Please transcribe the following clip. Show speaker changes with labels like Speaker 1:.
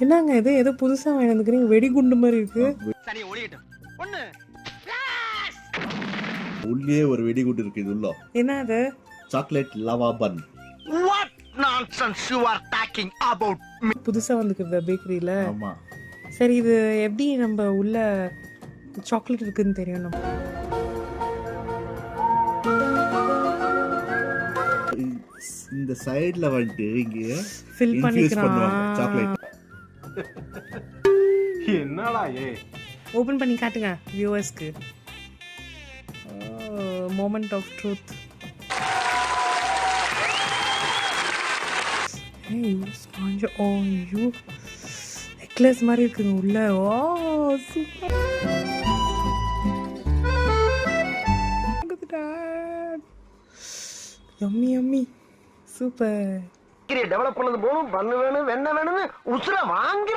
Speaker 1: என்னங்க இது ஏதோ புதுசா வாங்கி வந்துக்கிறீங்க, வெடிகுண்டு மாதிரி இருக்கு.
Speaker 2: சரி ஒளியட்டும். ஒண்ணு
Speaker 3: உள்ளே ஒரு வெடிகுண்டு இருக்கு இது உள்ள.
Speaker 1: என்ன அது?
Speaker 3: Chocolate lava bun.
Speaker 2: What nonsense you are talking about?
Speaker 1: புதுசா வந்துக்கிறதா பேக்கரியில?
Speaker 3: ஆமா.
Speaker 1: சரி இது எப்படி நம்ம உள்ள சாக்லேட் இருக்குன்னு தெரியும் நம்ம?
Speaker 3: இந்த சைடுல வந்துட்டு இங்க
Speaker 1: ஃபில்
Speaker 3: இன்ஃபியூஸ் பண்ணுவாங்க
Speaker 1: பண்ணிக்கிறான்.
Speaker 3: சாக்லேட்.
Speaker 4: என்னடா
Speaker 1: ஓபன் பண்ணி காட்டுங்க வியூவர்ஸ்க்கு. Moment of truth. நெக்லஸ் மாதிரி இருக்குங்க உள்ள. ஓ super. Yummy yummy super.
Speaker 2: Develop பண்ணது போகணும், பண்ணு வேணும், வெண்ண வேணும்னு உசுர வாங்கி